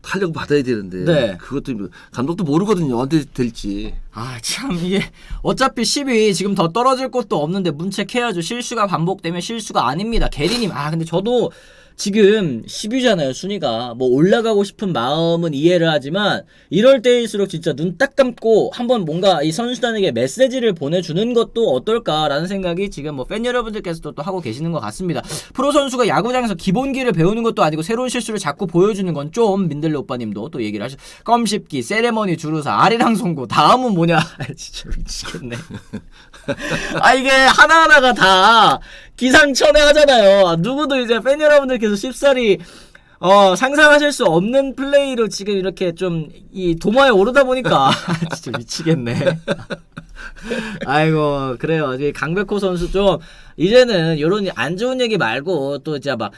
탄력 받아야 되는데, 네. 그것도 감독도 모르거든요, 언제 될지. 참 이게 어차피 10위 지금 더 떨어질 것도 없는데 문책해야죠. 실수가 반복되면 실수가 아닙니다. 게리님, 근데 저도 지금 10위잖아요, 순위가. 뭐 올라가고 싶은 마음은 이해를 하지만 이럴 때일수록 진짜 눈 딱 감고 한번 뭔가 이 선수단에게 메시지를 보내주는 것도 어떨까라는 생각이 지금 뭐 팬 여러분들께서도 또 하고 계시는 것 같습니다. 프로 선수가 야구장에서 기본기를 배우는 것도 아니고 새로운 실수를 자꾸 보여주는 건 좀, 민들레 오빠님도 또 얘기를 하시죠. 껌 씹기, 세레머니 주루사, 아리랑 송구, 다음은 뭐냐. 진짜 미치겠네. 이게 하나하나가 다 기상천외하잖아요. 누구도 이제 팬 여러분들께서 쉽사리 상상하실 수 없는 플레이로 지금 이렇게 좀 이 도마에 오르다 보니까 진짜 미치겠네. 아이고, 그래요. 강백호 선수 좀 이제는 요런 안 좋은 얘기 말고 또 진짜 막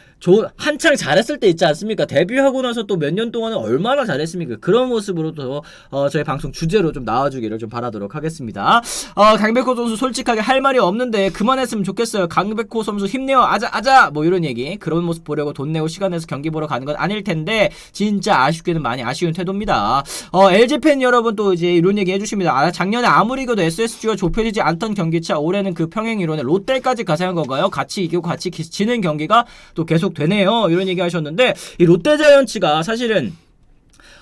한창 잘했을 때 있지 않습니까? 데뷔하고 나서 또 몇 년 동안은 얼마나 잘했습니까? 그런 모습으로 또 저희 방송 주제로 좀 나와주기를 좀 바라도록 하겠습니다. 강백호 선수 솔직하게 할 말이 없는데 그만했으면 좋겠어요. 강백호 선수 힘내요, 아자 뭐 이런 얘기. 그런 모습 보려고 돈 내고 시간 내서 경기 보러 가는 건 아닐 텐데 진짜 아쉽게는 많이 아쉬운 태도입니다. LG 팬 여러분 또 이제 이런 얘기 해주십니다. 작년에 아무리 그래도 SSG와 좁혀지지 않던 경기차 올해는 그 평행 이론에 롯데까지 가세한 건가요? 같이 이기고 같이 지는 경기가 또 계속 되네요, 이런 얘기 하셨는데, 이 롯데자이언츠가 사실은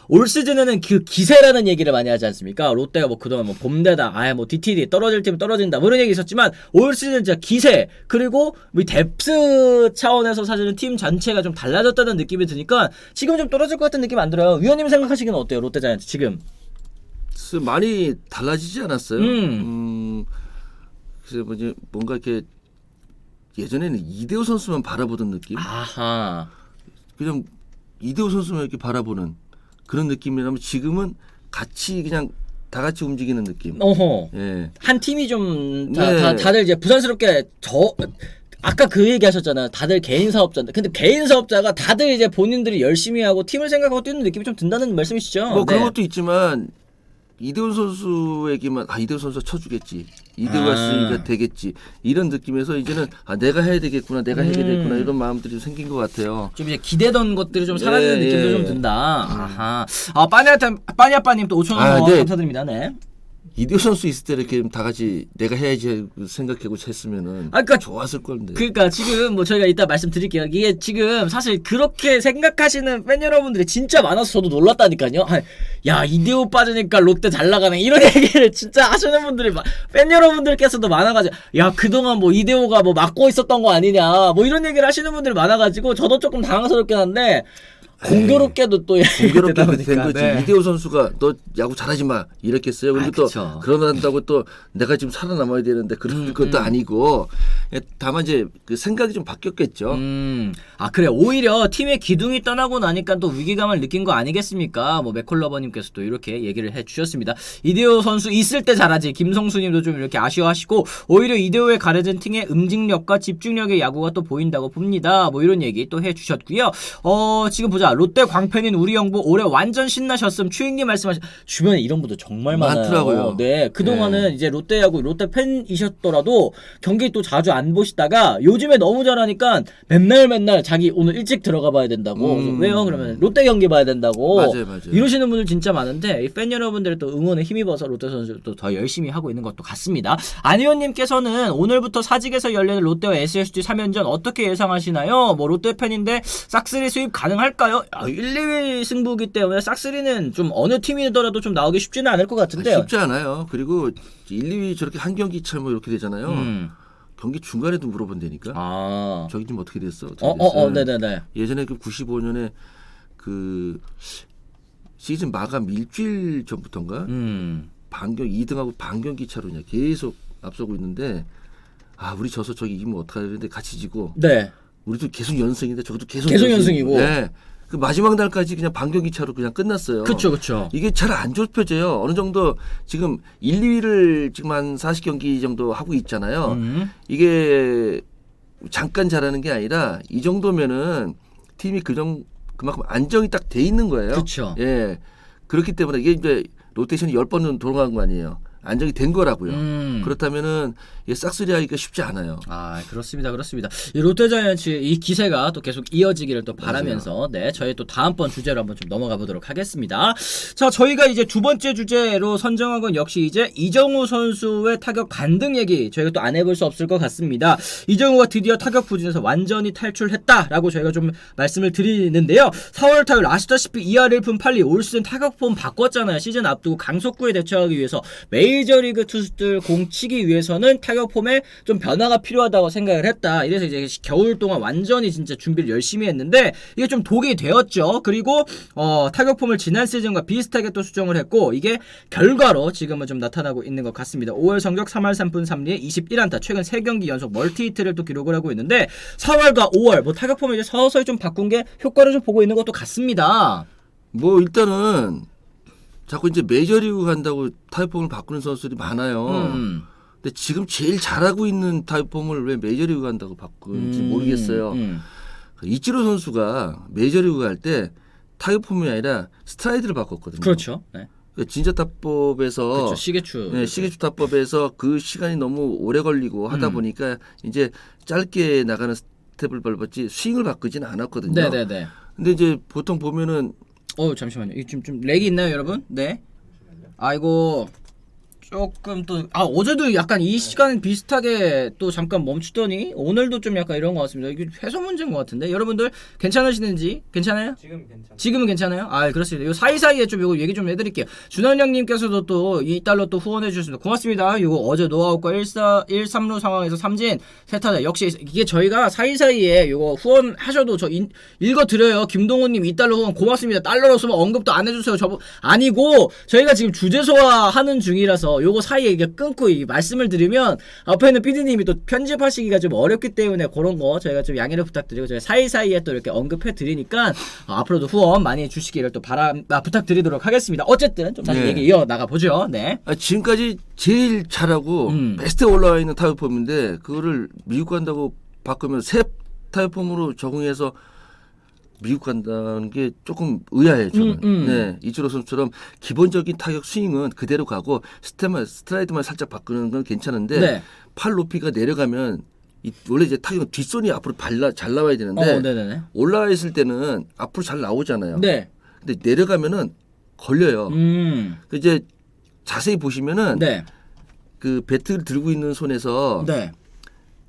올 시즌에는 그 기세라는 얘기를 많이 하지 않습니까? 롯데가 뭐 그동안 뭐 봄되다, 뭐 DTD 떨어질 팀 떨어진다, 뭐 이런 얘기 있었지만 올 시즌 진짜 기세, 그리고 뭐 뎁스 차원에서 사실은 팀 전체가 좀 달라졌다는 느낌이 드니까 지금 좀 떨어질 것 같은 느낌 안 들어요? 위원님 생각하시기는 어때요, 롯데자이언츠 지금? 많이 달라지지 않았어요. 그래서 뭔가 이렇게 예전에는 이대호 선수만 바라보던 느낌. 그냥 이대호 선수만 이렇게 바라보는 그런 느낌이라면 지금은 같이 그냥 다 같이 움직이는 느낌. 예. 한 팀이 좀 다들 이제 부산스럽게 아까 그 얘기 하셨잖아요. 다들 개인 사업자인데. 근데 개인 사업자가 다들 이제 본인들이 열심히 하고 팀을 생각하고 뛰는 느낌이 좀 든다는 말씀이시죠? 뭐 그런 것도 있지만 이대훈 선수에게만 이대훈 선수가 쳐주겠지, 이대훈가 쓰니까 되겠지, 이런 느낌에서 이제는 내가 해야 되겠구나, 내가 해야 되겠구나, 이런 마음들이 좀 생긴 것 같아요. 좀 이제 기대던 것들이 좀 사라지는 느낌도 좀 든다. 빠니아빠님 또 5,000원 네. 감사드립니다. 네. 이대호 선수 있을 때 이렇게 다 같이 내가 해야지 생각하고 했으면은 좋았을 건데. 그러니까 지금 뭐 저희가 이따 말씀드릴게요. 이게 지금 사실 그렇게 생각하시는 팬 여러분들이 진짜 많아서 저도 놀랐다니까요. 야, 이대호 빠지니까 롯데 잘 나가네, 이런 얘기를 진짜 하시는 분들이 팬 여러분들께서도 많아가지고, 야, 그동안 뭐 이대호가 뭐 막고 있었던 거 아니냐, 뭐 이런 얘기를 하시는 분들이 많아가지고 저도 조금 당황스럽긴 한데, 공교롭게도 또 공교롭게 된 거지. 네. 이대호 선수가 너 야구 잘하지 마 이랬겠어요. 그리고 또 그러는다고 또 내가 지금 살아남아야 되는데 그런 것도 아니고, 다만 이제 그 생각이 좀 바뀌었겠죠. 그래, 오히려 팀의 기둥이 떠나고 나니까 또 위기감을 느낀 거 아니겠습니까? 뭐 맥콜러버님께서도 이렇게 얘기를 해주셨습니다. 이대호 선수 있을 때 잘하지. 김성수님도 좀 이렇게 아쉬워하시고, 오히려 이대호의 가려진 팀의 응징력과 집중력의 야구가 또 보인다고 봅니다. 뭐 이런 얘기 또 해주셨고요. 지금 보자. 롯데 광팬인 우리 형부 올해 완전 신나셨음. 추익님 말씀하신 주변에 이런 분들 정말 많더라고요. 네, 그동안은 이제 롯데야구 롯데 팬이셨더라도 경기 또 자주 안 보시다가 요즘에 너무 잘하니까 맨날 자기 오늘 일찍 들어가 봐야 된다고. 왜요? 그러면 롯데 경기 봐야 된다고. 맞아요. 이러시는 분들 진짜 많은데, 이 팬 여러분들의 또 응원에 힘입어서 롯데 선수도 더 열심히 하고 있는 것도 같습니다. 안의원님께서는 오늘부터 사직에서 열리는 롯데와 SSG 3연전 어떻게 예상하시나요? 뭐 롯데 팬인데 싹쓸이 수입 가능할까요? 어떤가요? 1, 2위 승부기 때문에 싹쓸이는 좀 어느 팀이더라도 좀 나오기 쉽지는 않을 것 같은데요. 쉽지 않아요. 그리고 1, 2위 저렇게 한 경기 차 뭐 이렇게 되잖아요. 경기 중간에도 물어본다니까. 저기 좀 어떻게 됐어? 네네네. 예전에 그 95년에 그 시즌 마감 일주일 전부터인가 반경 2등하고 반경기 차로 그냥 계속 앞서고 있는데 우리 져서 저기 이기면 어떡하는데 같이 지고. 네. 우리도 계속 연승인데 저것도 계속 연승이고. 네. 그 마지막 날까지 그냥 반경기 차로 그냥 끝났어요. 그렇죠. 이게 잘 안 좁혀져요. 어느 정도 지금 1, 2위를 지금 한 40경기 정도 하고 있잖아요. 이게 잠깐 잘하는 게 아니라 이 정도면은 팀이 그만큼 안정이 딱 돼 있는 거예요. 그렇죠. 예. 그렇기 때문에 이게 이제 로테이션이 10번은 돌아간 거 아니에요. 안정이 된 거라고요. 그렇다면은 이게 싹쓸이하기가 쉽지 않아요. 그렇습니다. 이 롯데자이언츠 이 기세가 또 계속 이어지기를 또 바라면서 네, 저희 또 다음번 주제로 한번 좀 넘어가 보도록 하겠습니다. 자, 저희가 이제 두 번째 주제로 선정한 건 역시 이제 이정우 선수의 타격 반등 얘기 저희가 또 안 해볼 수 없을 것 같습니다. 이정우가 드디어 타격 부진에서 완전히 탈출했다라고 저희가 좀 말씀을 드리는데요. 4월 타율 아시다시피 2할 1푼 8리 올 시즌 타격 폼 바꿨잖아요. 시즌 앞두고 강속구에 대처하기 위해서 메이저리그 투수들 공 치기 위해서는 타격 폼에 좀 변화가 필요하다고 생각을 했다. 이래서 이제 겨울 동안 완전히 진짜 준비를 열심히 했는데 이게 좀 독이 되었죠. 그리고 타격 폼을 지난 시즌과 비슷하게 또 수정을 했고 이게 결과로 지금은 좀 나타나고 있는 것 같습니다. 5월 성적 3할 3푼 3리에 21안타 최근 3경기 연속 멀티히트를 또 기록을 하고 있는데 4월과 5월 뭐 타격 폼을 이제 서서히 좀 바꾼 게 효과를 좀 보고 있는 것도 같습니다. 뭐 일단은 자꾸 이제 메이저리그 간다고 타입폼을 바꾸는 선수들이 많아요. 근데 지금 제일 잘하고 있는 타입폼을 왜 메이저리그 간다고 바꾸는지 모르겠어요. 이치로 선수가 메이저리그 갈 때 타입폼이 아니라 스트라이드를 바꿨거든요. 그렇죠. 네. 진짜 타법에서 그렇죠. 시계추. 네, 시계추 타법에서 그 시간이 너무 오래 걸리고 하다 보니까 이제 짧게 나가는 스텝을 밟았지 스윙을 바꾸지는 않았거든요. 네네네. 근데 이제 보통 보면은 잠시만요. 이게 좀 렉이 있나요, 여러분? 네. 아이고. 조금 또 어제도 약간 이 시간 비슷하게 또 잠깐 멈추더니 오늘도 좀 약간 이런 것 같습니다. 이게 해소 문제인 것 같은데 여러분들 괜찮으시는지 괜찮아요? 지금은 괜찮아요? 그렇습니다. 요 사이사이에 좀 요거 얘기 좀 해드릴게요. 준원형님께서도 또 $2 또 후원해 주셨습니다. 고맙습니다. 요거 어제 노아웃과 1-3루 상황에서 삼진 세타자 역시 이게 저희가 사이사이에 요거 후원하셔도 저 읽어드려요. 김동훈님 $2 후원 고맙습니다. 달러로 쓰면 언급도 안 해주세요. 아니고 저희가 지금 주제 소화하는 중이라서 요거 사이에 이게 끊고 이 말씀을 드리면 앞에 있는 PD님이 또 편집하시기가 좀 어렵기 때문에 그런 거 저희가 좀 양해를 부탁드리고 저희 사이사이에 또 이렇게 언급해 드리니까 앞으로도 후원 많이 주시기를 또 부탁드리도록 하겠습니다. 어쨌든 좀 다시 얘기 이어 나가 보죠. 네. 지금까지 제일 잘하고 베스트에 올라와 있는 타협폼인데 그거를 미국 간다고 바꾸면 새 타협폼으로 적응해서 미국 간다는 게 조금 의아해요. 저는. 네, 이치로 선수처럼 기본적인 타격 스윙은 그대로 가고 스트라이드만 살짝 바꾸는 건 괜찮은데 네. 팔 높이가 내려가면 원래 이제 타격은 뒷손이 앞으로 잘 나와야 되는데 올라와 있을 때는 앞으로 잘 나오잖아요. 네. 근데 내려가면은 걸려요. 그 이제 자세히 보시면은 네. 그 배트를 들고 있는 손에서 네.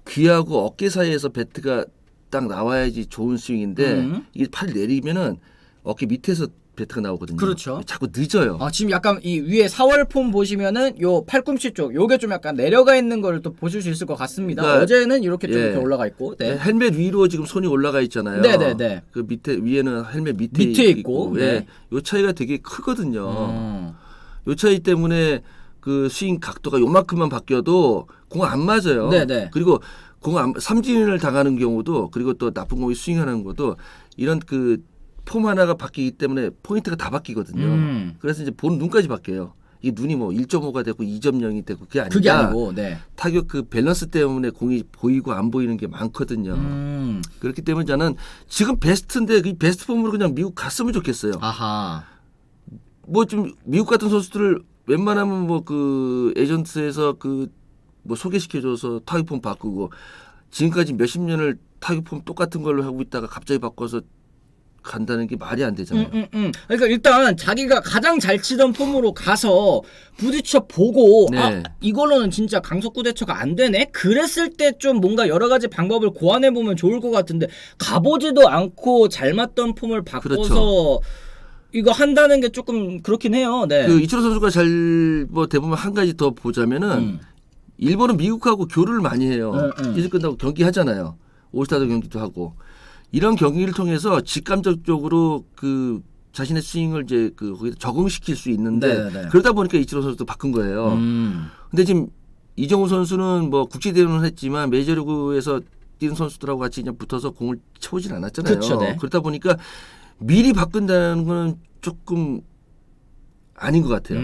귀하고 어깨 사이에서 배트가 딱 나와야지 좋은 스윙인데 이게 팔 내리면은 어깨 밑에서 배트가 나오거든요. 그렇죠. 자꾸 늦어요. 지금 약간 이 위에 4월 폼 보시면은 요 팔꿈치 쪽 요게 좀 약간 내려가 있는 걸 또 보실 수 있을 것 같습니다. 그러니까, 어제는 이렇게 좀 이렇게 올라가 있고. 네. 헬멧 위로 지금 손이 올라가 있잖아요. 네네네. 그 밑에 위에는 헬멧 밑에 있고. 네. 요 차이가 되게 크거든요. 요 차이 때문에 그 스윙 각도가 요만큼만 바뀌어도 공 안 맞아요. 네네. 그리고 삼진을 당하는 경우도 그리고 또 나쁜 공이 스윙하는 것도 이런 그 폼 하나가 바뀌기 때문에 포인트가 다 바뀌거든요. 그래서 이제 보는 눈까지 바뀌어요. 이 눈이 뭐 1.5가 되고 2.0이 되고 그게 아니고 네. 타격 그 밸런스 때문에 공이 보이고 안 보이는 게 많거든요. 그렇기 때문에 저는 지금 베스트인데 그 베스트 폼으로 그냥 미국 갔으면 좋겠어요. 뭐 좀 미국 같은 선수들을 웬만하면 뭐 그 에이전트에서 그 뭐 소개시켜줘서 타격 폼 바꾸고 지금까지 몇십 년을 타격 폼 똑같은 걸로 하고 있다가 갑자기 바꿔서 간다는 게 말이 안 되잖아요. 그러니까 일단 자기가 가장 잘 치던 폼으로 가서 부딪혀 보고 네. 아 이걸로는 진짜 강속구 대처가 안 되네. 그랬을 때 좀 뭔가 여러 가지 방법을 고안해 보면 좋을 것 같은데 가보지도 않고 잘 맞던 폼을 바꿔서 그렇죠. 이거 한다는 게 조금 그렇긴 해요. 네. 그 이치로 선수가 잘 뭐 대부분 한 가지 더 보자면은 일본은 미국하고 교류를 많이 해요. 시즌 끝나고 경기 하잖아요. 올스타도 경기도 하고 이런 경기를 통해서 직감적으로 그 자신의 스윙을 이제 그 거기다 적응시킬 수 있는데 네네네. 그러다 보니까 이치로 선수도 바꾼 거예요. 근데 지금 이정우 선수는 뭐 국제 대회는 했지만 메이저리그에서 뛰는 선수들하고 같이 그냥 붙어서 공을 쳐보진 않았잖아요. 그쵸, 네. 그러다 보니까 미리 바꾼다는 거는 조금 아닌 것 같아요.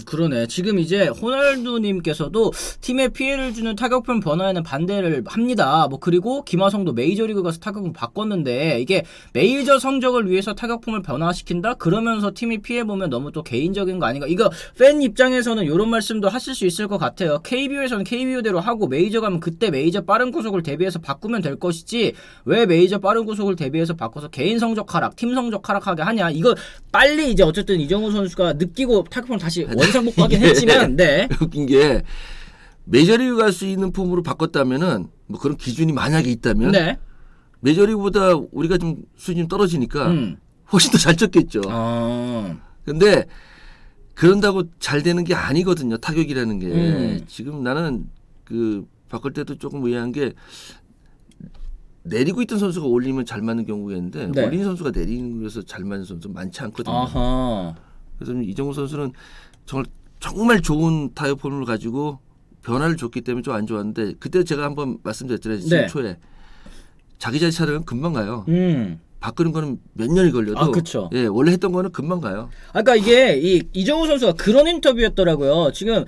그러네. 지금 이제 호날두님께서도 팀에 피해를 주는 타격폼 변화에는 반대를 합니다. 뭐 그리고 김하성도 메이저리그 가서 타격폼 바꿨는데 이게 메이저 성적을 위해서 타격폼을 변화시킨다? 그러면서 팀이 피해보면 너무 또 개인적인 거 아닌가? 이거 팬 입장에서는 이런 말씀도 하실 수 있을 것 같아요. KBO에서는 KBO대로 하고 메이저 가면 그때 메이저 빠른 구속을 대비해서 바꾸면 될 것이지 왜 메이저 빠른 구속을 대비해서 바꿔서 개인 성적 하락, 팀 성적 하락하게 하냐? 이거 빨리 이제 어쨌든 이정우 선수가 느끼고 타격폼을 다시 원상복구하긴 했지만, 네. 웃긴 게 메이저리그 갈 수 있는 폼으로 바꿨다면은 뭐 그런 기준이 만약에 있다면 네. 메이저리그보다 우리가 좀 수준이 떨어지니까 훨씬 더 잘 쳤겠죠. 근데 그런다고 잘 되는 게 아니거든요. 타격이라는 게. 지금 나는 그 바꿀 때도 조금 의아한 게 내리고 있던 선수가 올리면 잘 맞는 경우가 있는데 네. 올리는 선수가 내리는 거에서 잘 맞는 선수 많지 않거든요. 아하. 그래서 이정우 선수는 정말 좋은 타협 폼을 가지고 변화를 줬기 때문에 좀 안 좋았는데 그때 제가 한번 말씀드렸잖아요. 시즌 네. 초에 자기 자리 차려면 금방 가요. 음. 바꾸는 거는 몇 년이 걸려도 아, 그쵸. 예, 원래 했던 거는 금방 가요. 아까 이게 이정우 선수가 그런 인터뷰였더라고요. 지금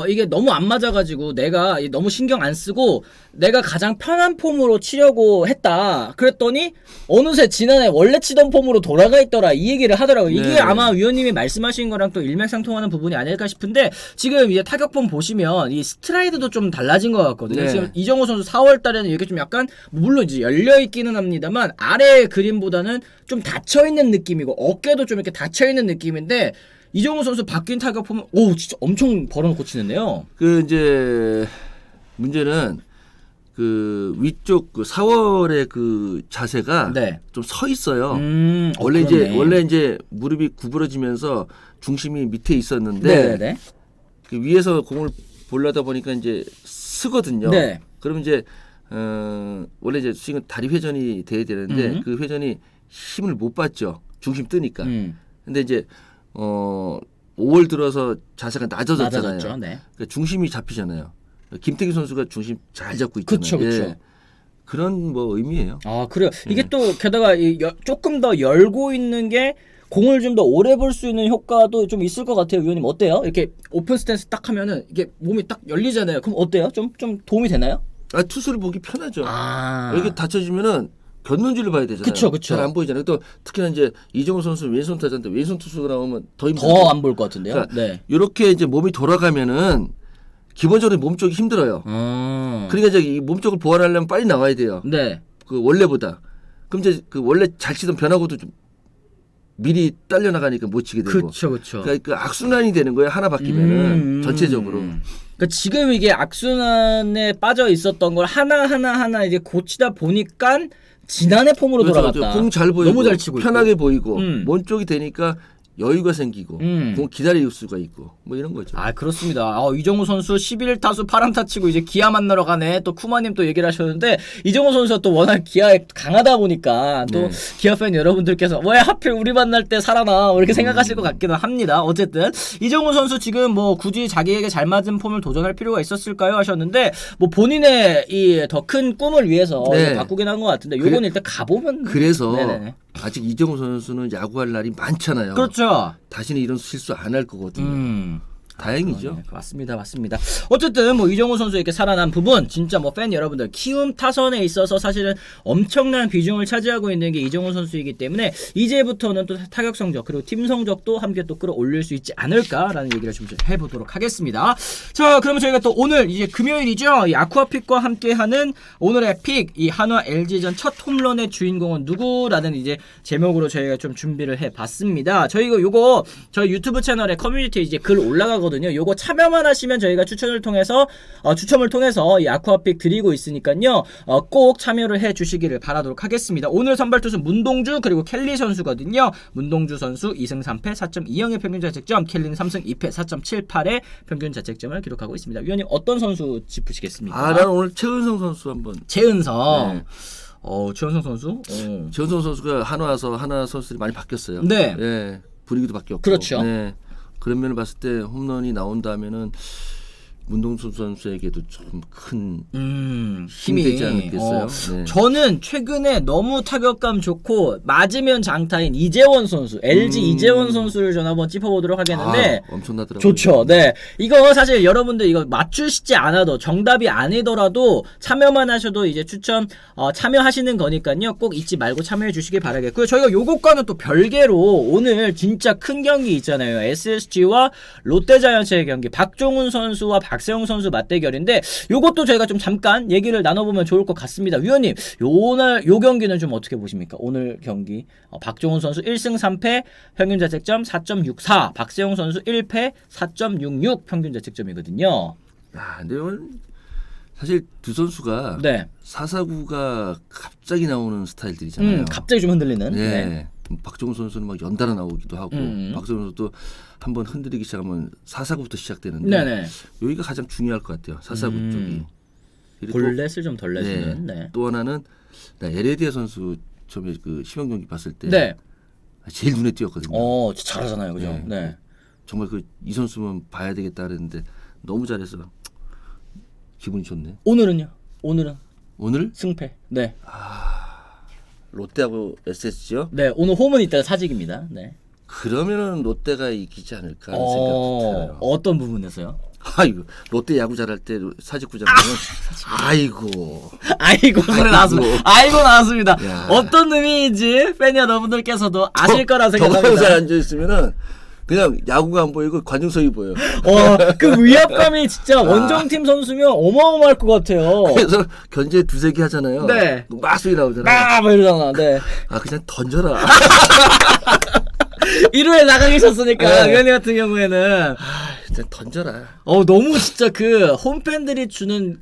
이게 너무 안 맞아가지고 내가 너무 신경 안 쓰고 내가 가장 편한 폼으로 치려고 했다. 그랬더니 어느새 지난해 원래 치던 폼으로 돌아가 있더라. 이 얘기를 하더라고요. 이게 네. 아마 위원님이 말씀하신 거랑 또 일맥상통하는 부분이 아닐까 싶은데 지금 이제 타격폼 보시면 이 스트라이드도 좀 달라진 것 같거든요. 네. 지금 이정우 선수 4월 달에는 이렇게 좀 약간 물론 이제 열려 있기는 합니다만 아래 그림보다는 좀 닫혀 있는 느낌이고 어깨도 좀 이렇게 닫혀 있는 느낌인데 이정우 선수 바뀐 타격 보면 오 진짜 엄청 벌어놓고 치는데요. 그 이제 문제는 그 위쪽 그 4월의 그 자세가 네. 좀 서 있어요. 그러네. 원래 이제 무릎이 구부러지면서 중심이 밑에 있었는데 네네네. 그 위에서 공을 보려다 보니까 이제 쓰거든요. 네. 그러면 이제 원래 이제 스윙은 다리 회전이 돼야 되는데 그 회전이 힘을 못 받죠. 중심 뜨니까. 근데 이제 5월 들어서 자세가 낮아졌잖아요. 낮아졌죠. 네. 그러니까 중심이 잡히잖아요. 김태균 선수가 중심 잘 잡고 있잖아요. 그쵸, 그쵸. 예. 그런 뭐 의미예요. 아 그래요. 이게 또 게다가 조금 더 열고 있는 게 공을 좀 더 오래 볼 수 있는 효과도 좀 있을 것 같아요. 위원님 어때요? 이렇게 오픈 스탠스 딱 하면은 이게 몸이 딱 열리잖아요. 그럼 어때요? 좀 도움이 되나요? 투수를 보기 편하죠. 아 이렇게 다쳐지면은 곁눈질을 봐야 되잖아요. 그쵸, 그쵸. 잘 안 보이잖아요. 또 특히나 이제 이정우 선수 왼손 타자인데 왼손 투수가 나오면 더 힘들죠. 더 안 볼 것 같은데요. 그러니까 네. 이렇게 이제 몸이 돌아가면은 기본적으로 몸 쪽이 힘들어요. 그러니까 이제 이 몸 쪽을 보완하려면 빨리 나와야 돼요. 네. 그 원래보다. 그럼 이제 그 원래 잘 치던 변화구도 좀 미리 딸려 나가니까 못 치게 되고. 그쵸. 그러니까 그 악순환이 되는 거예요. 하나 바뀌면은 전체적으로. 그러니까 지금 이게 악순환에 빠져 있었던 걸 하나 이제 고치다 보니까 지난해 폼으로 돌아갔다. 공 잘 보이고 너무 잘 치고 편하게 있고. 보이고 몸 쪽이 되니까 여유가 생기고 공 기다릴 수가 있고 뭐 이런 거죠. 아 그렇습니다. 이정우 선수 11타수 8안타 치고 이제 기아 만나러 가네. 또 쿠마님 또 얘기를 하셨는데 이정우 선수가 또 워낙 기아에 강하다 보니까 또 네. 기아 팬 여러분들께서 왜 하필 우리 만날 때 살아나 이렇게 생각하실 것 같기는 합니다. 어쨌든 이정우 선수 지금 뭐 굳이 자기에게 잘 맞은 폼을 도전할 필요가 있었을까요 하셨는데 뭐 본인의 이 더 큰 꿈을 위해서 네. 바꾸긴 한 것 같은데 요건 일단 가보면 그래서 네네네. 아직 이정우 선수는 야구할 날이 많잖아요. 그렇죠. 다시는 이런 실수 안 할 거거든요. 다행이죠. 네, 맞습니다. 어쨌든 뭐 이정우 선수에게 살아난 부분 진짜 뭐 팬 여러분들 키움 타선에 있어서 사실은 엄청난 비중을 차지하고 있는 게 이정우 선수이기 때문에 이제부터는 또 타격 성적 그리고 팀 성적도 함께 또 끌어올릴 수 있지 않을까라는 얘기를 좀 해보도록 하겠습니다. 자, 그러면 저희가 또 오늘 이제 금요일이죠. 이 아쿠아픽과 함께하는 오늘의 픽, 이 한화 LG전 첫 홈런의 주인공은 누구라는 이제 제목으로 저희가 좀 준비를 해봤습니다. 저희가 요거 저희 유튜브 채널에 커뮤니티에 이제 글 올라가거든요. 요거 참여만 하시면 저희가 추첨을 통해서 이 아쿠아픽 드리고 있으니까요. 꼭 참여를 해주시기를 바라도록 하겠습니다. 오늘 선발 투수 문동주 그리고 켈리 선수거든요. 문동주 선수 2승 3패 4.20의 평균 자책점, 켈리는 3승 2패 4.78의 평균 자책점을 기록하고 있습니다. 위원님 어떤 선수 짚으시겠습니까? 나는 오늘 최은성 선수 한번. 최은성. 네. 최은성 선수? 최은성 선수가 한화 와서 한화 선수들이 많이 바뀌었어요. 네. 예, 분위기도 바뀌었고. 그렇죠. 네. 그런 면을 봤을 때 홈런이 나온다면은 문동수 선수에게도 좀 큰 힘이 되지 않겠어요? 네. 저는 최근에 너무 타격감 좋고 맞으면 장타인 이재원 선수, LG 이재원 선수를 전 한번 짚어보도록 하겠는데 엄청나더라고요. 좋죠. 네, 이거 사실 여러분들 이거 맞추시지 않아도 정답이 아니더라도 참여만 하셔도 이제 추첨 참여하시는 거니까요. 꼭 잊지 말고 참여해 주시길 바라겠고요. 저희가 요것과는 또 별개로 오늘 진짜 큰 경기 있잖아요. SSG와 롯데자이언츠의 경기, 박종훈 선수와 박세웅 선수 맞대결인데 요것도 저희가 좀 잠깐 얘기를 나눠보면 좋을 것 같습니다. 위원님, 오늘 요 경기는 좀 어떻게 보십니까? 오늘 경기 박종훈 선수 1승 3패 평균 자책점 4.64, 박세웅 선수 1패 4.66 평균 자책점이거든요. 근데 오늘 사실 두 선수가 네. 449가 갑자기 나오는 스타일들이잖아요. 갑자기 좀 흔들리는. 네. 네. 박종훈 선수는 막 연달아 나오기도 하고 박종훈 선수도 한번 흔들리기 시작하면 449부터 시작되는데 네네. 여기가 가장 중요할 것 같아요. 449 쪽이. 볼넷을 좀 덜 내주는. 네. 또 하나는 에레디아 선수 처음에 그 시범 경기 봤을 때 네. 제일 눈에 띄었거든요. 잘하잖아요, 그죠? 네. 네. 정말 이 선수만 봐야 되겠다 그랬는데 너무 잘해서 기분이 좋네. 오늘은요? 오늘 승패. 네. 롯데하고 SSG요? 네, 오늘 홈은 이따가 사직입니다. 네. 그러면은 롯데가 이기지 않을까 하는 생각도 들어요. 어떤 부분에서요? 아이고, 롯데 야구 잘할 때 사직구장은 아이고 소리 나왔습니다. 아이고 나왔습니다. 야. 어떤 의미인지 팬 여러분들께서도 아실 거라 생각합니다. 덕분에 앉아 있으면은 그냥 야구가 안 보이고 관중석이 보여. 그 위압감이 진짜 원정팀 선수면 어마어마할 것 같아요. 그래서 견제 두세 개 하잖아요. 네. 막 소리 나오잖아요. 막 이러잖아. 네. 그냥 던져라. 1루에 나가 계셨으니까 네. 위원님 같은 경우에는 그냥 던져라. 너무 진짜 그 홈팬들이 주는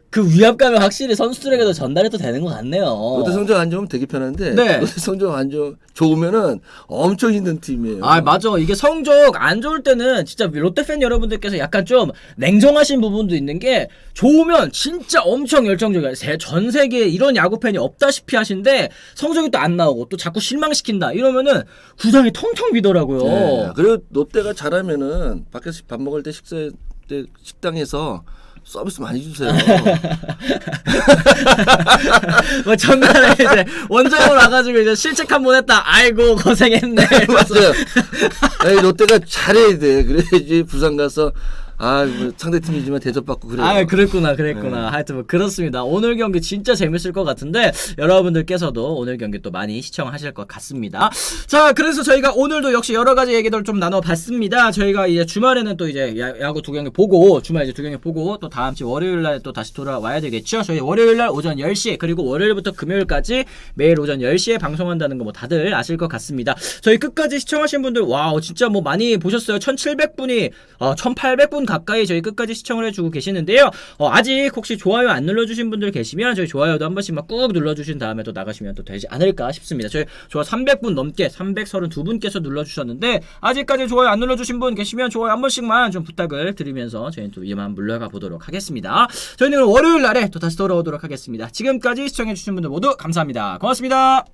그 위압감이 확실히 선수들에게도 전달이 또 되는 것 같네요. 롯데 성적 안 좋으면 되게 편한데 네. 롯데 성적 안 좋으면은 엄청 힘든 팀이에요. 맞아. 이게 성적 안 좋을 때는 진짜 롯데 팬 여러분들께서 약간 좀 냉정하신 부분도 있는 게 좋으면 진짜 엄청 열정적이야. 전 세계에 이런 야구 팬이 없다시피 하신데 성적이 또 안 나오고 또 자꾸 실망시킨다 이러면은 구장이 텅텅 비더라고요. 네. 그리고 롯데가 잘하면은 밖에서 밥 먹을 때 식사 때 식당에서 서비스 많이 주세요. 전날에 이제 원정으로 와가지고 이제 실책 한 번 했다. 아이고 고생했네. 맞아요. 아니, 롯데가 잘해야 돼. 그래야지 부산 가서 뭐 상대팀이지만 대접받고 그래요. 그랬구나. 하여튼 뭐 그렇습니다. 오늘 경기 진짜 재밌을 것 같은데 여러분들께서도 오늘 경기 또 많이 시청하실 것 같습니다. 자, 그래서 저희가 오늘도 역시 여러 가지 얘기들 좀 나눠봤습니다. 저희가 이제 주말에는 또 이제 야구 두 경기 보고 주말 이제 두 경기 보고 또 다음 주 월요일 날 또 다시 돌아와야 되겠죠. 저희 월요일 날 오전 10시 그리고 월요일부터 금요일까지 매일 오전 10시에 방송한다는 거 뭐 다들 아실 것 같습니다. 저희 끝까지 시청하신 분들 진짜 뭐 많이 보셨어요. 1700분이 1800분 가까이 저희 끝까지 시청을 해주고 계시는데요. 아직 혹시 좋아요 안 눌러주신 분들 계시면 저희 좋아요도 한 번씩만 꾹 눌러주신 다음에 또 나가시면 또 되지 않을까 싶습니다. 저희 좋아요 300분 넘게 332분께서 눌러주셨는데 아직까지 좋아요 안 눌러주신 분 계시면 좋아요 한 번씩만 좀 부탁을 드리면서 저희는 또 이만 물러가 보도록 하겠습니다. 저희는 월요일 날에 또 다시 돌아오도록 하겠습니다. 지금까지 시청해주신 분들 모두 감사합니다. 고맙습니다.